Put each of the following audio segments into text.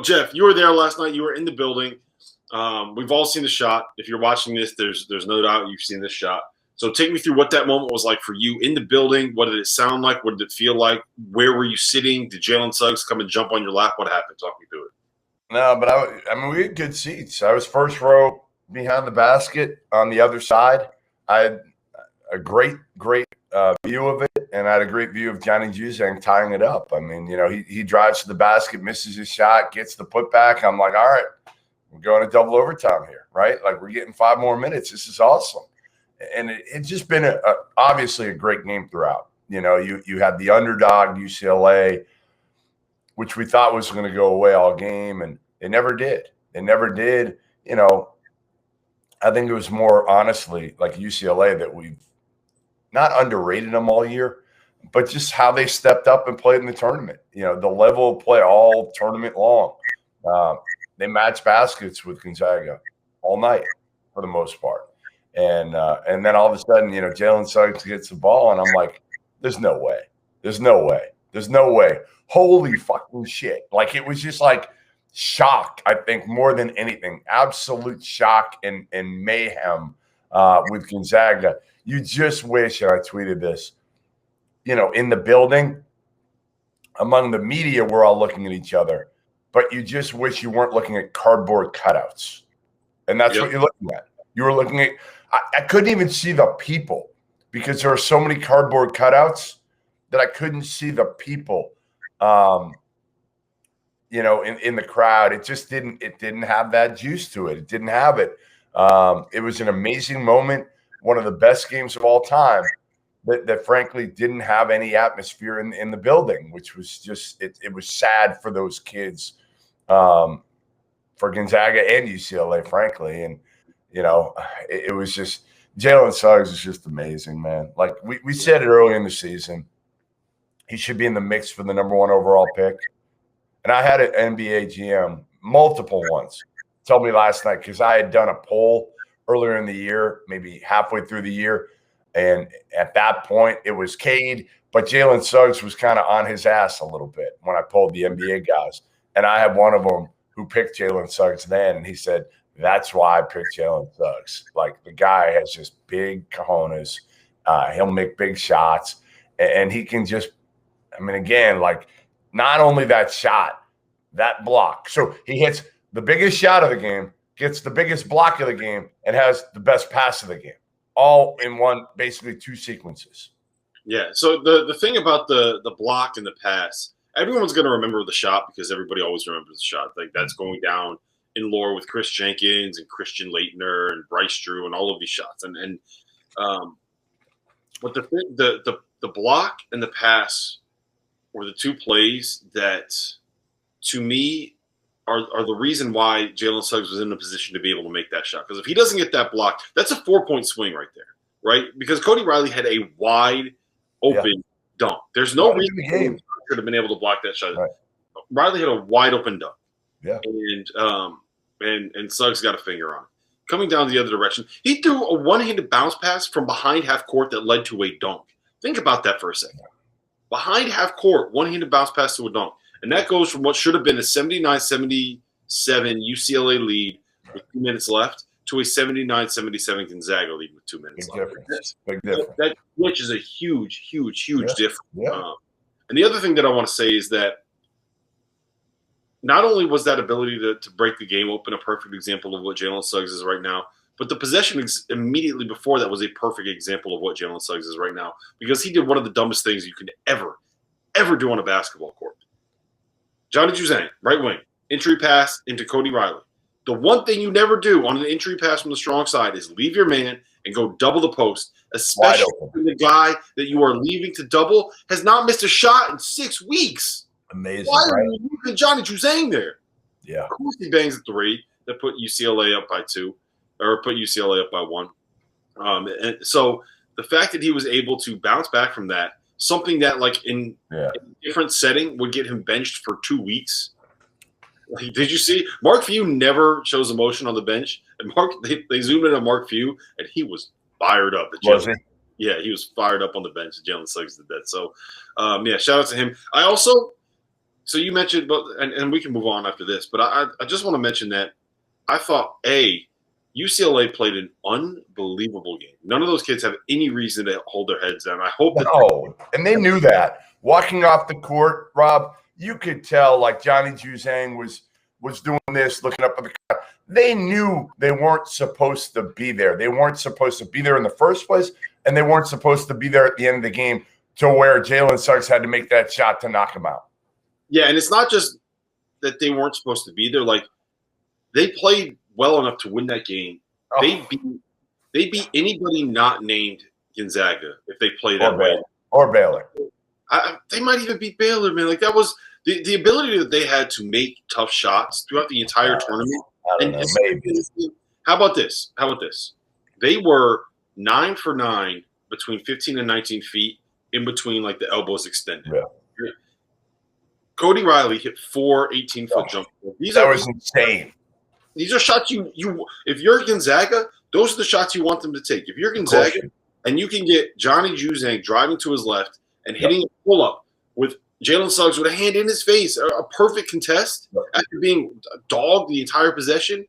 Jeff, you were there last night. You were in the building. We've all seen the shot. If you're watching this, there's no doubt you've seen this shot. So take me through what that moment was like for you in the building. What did it sound like? What did it feel like? Where were you sitting? Did Jalen Suggs come and jump on your lap? What happened? Talk me through it. No, but I mean, we had good seats. I was first row behind the basket on the other side. I had a great view of it, and I had a great view of Johnny Juzang tying it up. I mean, he drives to the basket, misses his shot, gets the putback. I'm like, all right, we're going to double overtime here, right? Like, we're getting 5 more minutes. This is awesome. And it's just been obviously a great game throughout. You had the underdog UCLA, which we thought was going to go away all game, and it never did. It never did. I think it was more honestly like UCLA that we've not underrated them all year, but just how they stepped up and played in the tournament. The level of play all tournament long. They matched baskets with Gonzaga all night for the most part. And then all of a sudden, Jalen Suggs gets the ball, and I'm like, there's no way. There's no way. There's no way. Holy fucking shit. Like, it was just like shock, I think, more than anything. Absolute shock and mayhem with Gonzaga. You just wish, and I tweeted this, in the building, among the media, we're all looking at each other, but you just wish you weren't looking at cardboard cutouts. And that's what you're looking at. You were looking at I couldn't even see the people because there were so many cardboard cutouts that I couldn't see the people, in the crowd. It just didn't have that juice to it. It didn't have it. It was an amazing moment, one of the best games of all time that frankly didn't have any atmosphere in the building, which was just, it was sad for those kids, for Gonzaga and UCLA, frankly. And, it was just, Jalen Suggs is just amazing, man. Like we said it early in the season, he should be in the mix for the #1 overall pick. And I had an NBA GM, multiple ones, tell me last night, because I had done a poll earlier in the year, maybe halfway through the year. And at that point, it was Cade, but Jalen Suggs was kind of on his ass a little bit when I polled the NBA guys. And I had one of them who picked Jalen Suggs then, and he said, that's why I picked Jalen Suggs. Like, the guy has just big cojones. He'll make big shots, and he can just, again, like, not only that shot, that block. So he hits the biggest shot of the game, gets the biggest block of the game, and has the best pass of the game, all in one, basically 2 sequences. Yeah. So the thing about the block and the pass, everyone's going to remember the shot because everybody always remembers the shot. Like, that's going down in lore with Chris Jenkins and Christian Laettner and Bryce Drew and all of these shots. But the block and the pass were the 2 plays that, to me, are the reason why Jalen Suggs was in a position to be able to make that shot. Because if he doesn't get that block, that's a 4-point swing right there, right? Because Cody Riley had a wide open dunk. There's no reason he could have been able to block that shot. Right. Riley had a wide open dunk. Yeah. And Suggs got a finger on it. Coming down the other direction, he threw a one-handed bounce pass from behind half court that led to a dunk. Think about that for a second. Behind half court, one-handed bounce pass to a dunk. And that goes from what should have been a 79-77 UCLA lead with 2 minutes left to a 79-77 Gonzaga lead with 2 minutes left. Big difference. That which is a huge difference. Yeah. And the other thing that I want to say is that not only was that ability to break the game open a perfect example of what Jalen Suggs is right now, but the possession immediately before that was a perfect example of what Jalen Suggs is right now, because he did one of the dumbest things you could ever do on a basketball court. Johnny Juzang, right wing, entry pass into Cody Riley. The one thing you never do on an entry pass from the strong side is leave your man and go double the post, especially when the guy that you are leaving to double has not missed a shot in 6 weeks. Amazing. Why are you leaving Johnny Juzang there? Yeah. Of course he bangs a 3 that put UCLA up by 2 or put UCLA up by 1. And so the fact that he was able to bounce back from that, something that like in a different setting would get him benched for 2 weeks. Like, did you see Mark Few never shows emotion on the bench? And they zoomed in on Mark Few and he was fired up. Was he? Yeah, he was fired up on the bench. Jalen Suggs did that. So, shout out to him. I also So you mentioned, and we can move on after this, but I just want to mention that I thought, UCLA played an unbelievable game. None of those kids have any reason to hold their heads down. I hope that No, and they knew that. Walking off the court, Rob, you could tell like Johnny Juzang was doing this, looking up at the crowd. They knew they weren't supposed to be there. They weren't supposed to be there in the first place, and they weren't supposed to be there at the end of the game to where Jalen Suggs had to make that shot to knock him out. Yeah, and it's not just that they weren't supposed to be there. Like, they played well enough to win that game. Oh. They beat anybody not named Gonzaga if they play that way. Or Baylor. They might even beat Baylor, man. Like, that was the ability that they had to make tough shots throughout the entire tournament. I don't know, maybe. How about this? They were 9 for 9 between 15 and 19 feet, in between like the elbows extended. Yeah. Cody Riley hit 4 18-foot jump balls. That was insane. These are shots you if you're Gonzaga, those are the shots you want them to take. If you're Gonzaga and you can get Johnny Juzang driving to his left and hitting a pull-up with Jalen Suggs with a hand in his face, a perfect contest after being dogged the entire possession,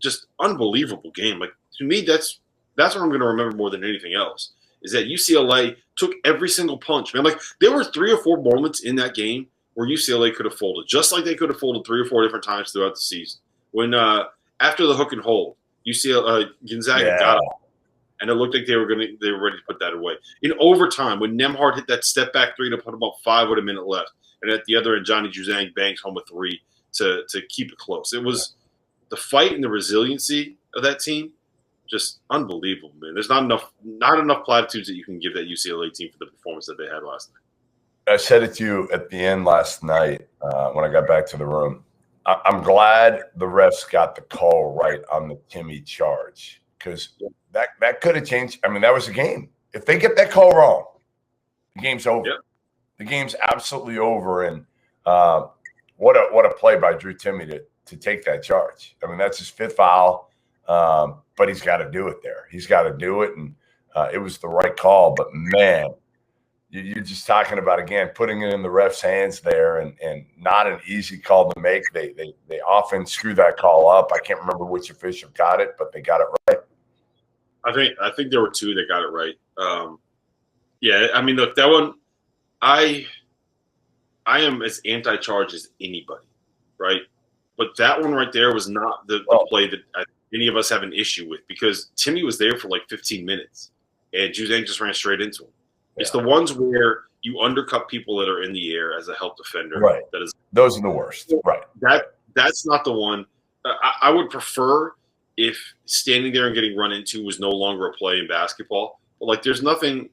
just unbelievable game. Like, to me, that's what I'm going to remember more than anything else, is that UCLA took every single punch, man. Like, there were 3 or 4 moments in that game where UCLA could have folded, just like they could have folded 3 or 4 different times throughout the season. When after the hook and hold, Gonzaga got up, and it looked like they were ready to put that away. In overtime, when Nembhard hit that step back 3 to put about 5 with a minute left, and at the other end, Johnny Juzang banks home a 3 to keep it close. It was the fight and the resiliency of that team, just unbelievable, man. There's not enough platitudes that you can give that UCLA team for the performance that they had last night. I said it to you at the end last night when I got back to the room. I'm glad the refs got the call right on the Timme charge, because that could have changed. I mean, that was a game. If they get that call wrong, the game's over. Yep. The game's absolutely over. And what a play by Drew Timme to take that charge. I mean, that's his 5th foul, but he's got to do it there. He's got to do it, and it was the right call. But, man, you're just talking about, again, putting it in the ref's hands there, and not an easy call to make. They often screw that call up. I can't remember which official got it, but they got it right. I think there were 2 that got it right. Yeah, I mean, look, that one, I am as anti-charge as anybody, right? But that one right there was not the play that any of us have an issue with, because Timme was there for like 15 minutes, and Juzang just ran straight into him. Yeah. It's the ones where you undercut people that are in the air as a help defender. Right. Those are the worst. Right. That's not the one. I would prefer if standing there and getting run into was no longer a play in basketball. But, like, there's nothing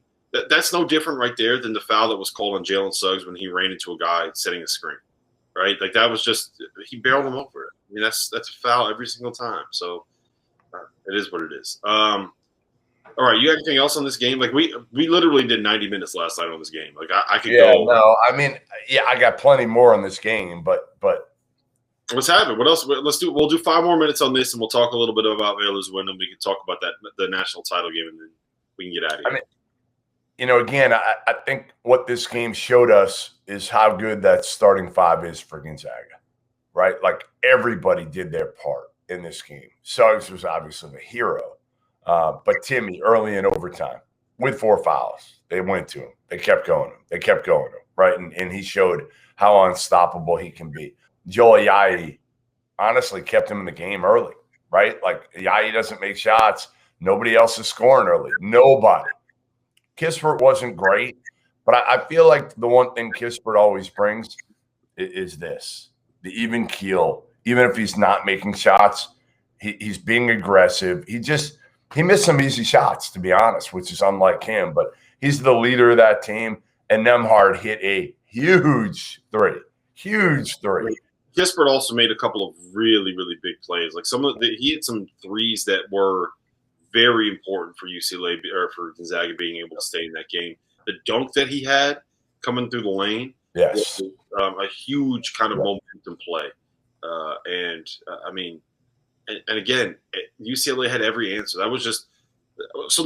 that's no different right there than the foul that was called on Jalen Suggs when he ran into a guy setting a screen. Right? Like, that was just – he barreled him over. I mean, that's a foul every single time. So it is what it is. All right, you got anything else on this game? Like, we literally did 90 minutes last night on this game. Like, I could go. No, I mean, I got plenty more on this game, but let's have it. What else? We'll do 5 more minutes on this, and we'll talk a little bit about Baylor's win, and we can talk about the national title game, and then we can get out of here. I mean, again, I think what this game showed us is how good that starting 5 is for Gonzaga, right? Like, everybody did their part in this game. Suggs was obviously the hero. But Timme, early in overtime, with 4 fouls, they went to him. They kept going to him. They kept going to him, right? And he showed how unstoppable he can be. Joel Ayayi honestly kept him in the game early, right? Like, Ayayi doesn't make shots. Nobody else is scoring early. Nobody. Kispert wasn't great, but I feel like the one thing Kispert always brings is this, the even keel. Even if he's not making shots, he's being aggressive. He missed some easy shots, to be honest, which is unlike him. But he's the leader of that team. And Nembhard hit a huge 3. Huge 3. Kispert also made a couple of really, really big plays. Like, he hit some threes that were very important for UCLA or for Gonzaga being able to stay in that game. The dunk that he had coming through the lane was a huge kind of momentum play. I mean, and again, UCLA had every answer. That was just – so